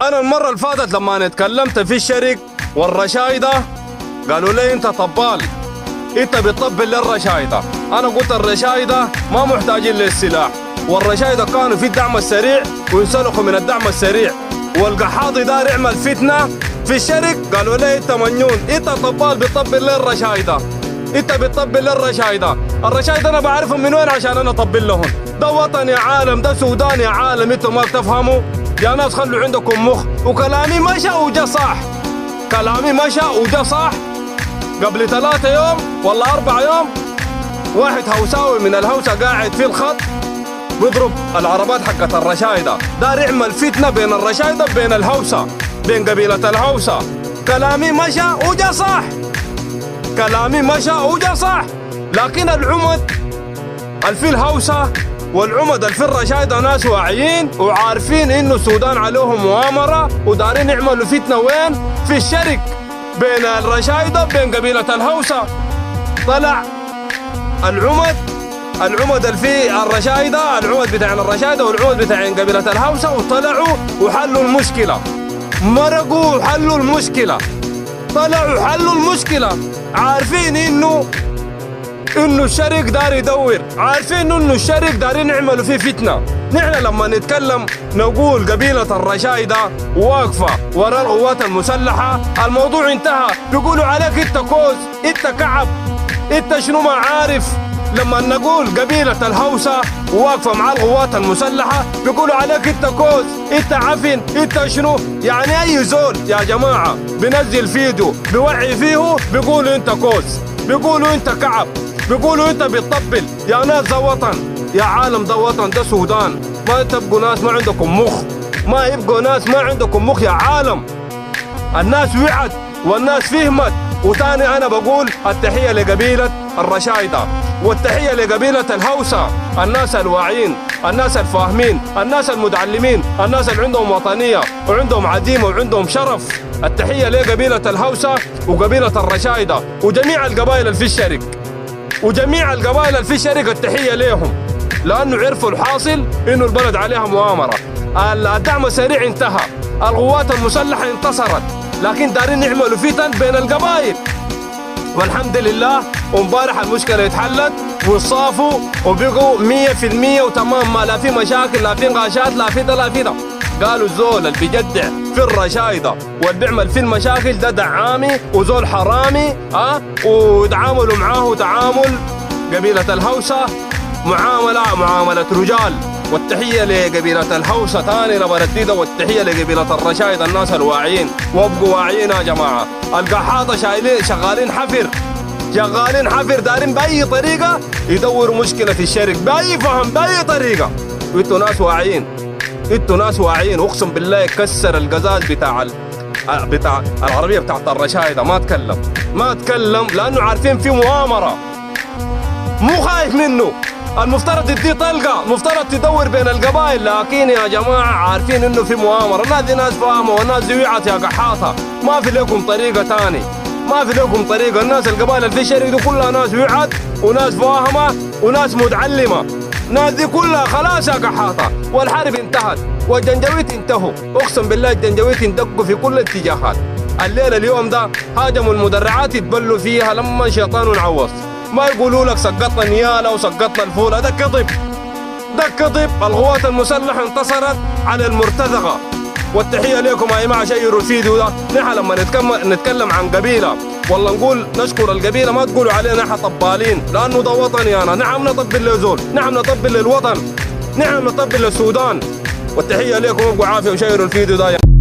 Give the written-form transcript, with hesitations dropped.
انا المره اللي فاتت لما اتكلمت في الشرق والرشايده قالوا لي انت طبال، انت بتطبل للرشايده. انا قلت الرشايده ما محتاجين للسلاح، والرشايده كانوا في الدعم السريع وينسلخوا من الدعم السريع، والقحاضي دار يعمل فتنه في الشرق. قالوا لي انت مجنون، انت طبال بتطبل للرشايده، انت بتطبل للرشايده. الرشايده انا بعرفهم من وين عشان انا اطبل لهم. ده وطن يا عالم، ده سودان يا عالم، انتم ما بتفهموا يا ناس. خلوا عندكم مخ. وكلامي مشى وجا صح، كلامي مشى وجا صح. قبل 3 يوم ولا 4 يوم واحد هوساوي من الهوسه قاعد في الخط بيضرب العربات حقت الرشايده، دار يعمل فتنه بين الرشايده بين الهوسه، بين قبيله الهوسه. كلامي مشى وجا صح، كلامي مشى وجا صح. لكن العمد الفي الهوسه والعمد الفي الرشايده ناس واعيين وعارفين انه السودان عليهم مؤامره ودارين يعملوا فتنه وين؟ في الشرق بين الرشايده بين قبيله الهوسه. طلع العمد الفي الرشايده، العمد بتاع الرشايده والعمد بتاع قبيله الهوسه، وطلعوا وحلوا المشكله. مرقوا وحلوا المشكله، طلعوا حلوا المشكله. عارفين انه الشرق دار يدور، عارفين انه الشرق دارين يعملوا فيه فتنه. نحن لما نتكلم نقول قبيله الرشايده واقفه وراء القوات المسلحه، الموضوع انتهى. بيقولوا عليك انت كوز، انت كعب، انت شنو ما عارف. لما نقول قبيله الهوسه واقفه مع القوات المسلحه بيقولوا عليك انت كوز، انت عفن، انت شنو. يعني اي زول يا جماعه بنزل فيديو بيوعي فيه بيقولوا انت كوز، بيقولوا انت كعب، بيقولوا انت بتطبل. يا ناس ده وطن يا عالم، ده وطن، ده سودان. ما تبقوا ناس ما عندكم مخ، ما يبقوا ناس ما عندكم مخ يا عالم. الناس وعت والناس فهمت. وتاني انا بقول التحيه لقبيله الرشايده والتحيه لقبيله الهوسه، الناس الواعيين، الناس الفاهمين، الناس المتعلمين، الناس اللي عندهم وطنيه وعندهم عزيمه وعندهم شرف. التحيه لقبيله الهوسه وقبيله الرشايده وجميع القبائل اللي في الشرق، وجميع القبائل اللي في الشرق التحيه لهم، لانه عرفوا الحاصل انه البلد عليها مؤامره. الدعم السريع انتهى، القوات المسلحه انتصرت، لكن دارين يعملوا فتن بين القبائل. والحمد لله ومبارح المشكله اتحلت وصافوا وبقوا 100% وتمام، ما لا في مشاكل، لا في نقاشات، لا في ده لا في ده. قالوا الزول اللي بيجدع في الرشايده واللي بيعمل في المشاكل ده دعامي وزول حرامي، ويتعاملوا معاه تعامل قبيله الهوسه معامله رجال. والتحيه لقبيله الهوسه ثاني لبرديده، والتحيه لقبيله الرشايده، الناس الواعيين. وابقوا واعيين يا جماعه. القحاطه شغالين حفر دارين باي طريقه يدوروا مشكله في الشرق، باي فهم، باي طريقه. وانتوا ناس واعيين، انتوا ناس واعيين. اقسم بالله يكسر القزاز بتاع العربيه بتاعت الرشايده. ما اتكلم لانه عارفين في مؤامره، مو خايف منه. المفترض تدي طلقه، المفترض تدور بين القبائل، لكن يا جماعه عارفين انه في مؤامره. الناس دي ناس فاهمه والناس دي وعت يا قحاطه. ما في لكم طريقه ثاني، ما في لكم طريقه. الناس القبائل اللي في الشرق دي كلها ناس وعت وناس فاهمه وناس متعلمه. الناس دي كلها خلاص يا قحاطه، والحرب انتهت والجنجويت انتهوا. اقسم بالله الجنجويت اندقوا في كل الاتجاهات. الليله اليوم ده هاجموا المدرعات يتبلوا فيها لما شيطان نعوص. ما يقولوا لك سقطنا نياله وسقطنا الفوله، ده كذب، ده كذب. القوات المسلحه انتصرت على المرتزقه. والتحيه لكم يا جماعه. شيروا الفيديو ده. نحن لما نتكلم عن قبيله والله نقول نشكر القبيله، ما تقولوا علينا نحن طبالين، لانه ده وطني انا. نعم نطبل لزول، نعم نطبل للوطن، نعم نطبل للسودان. والتحيه لكم، ابقوا عافيه وشيروا الفيديو ده.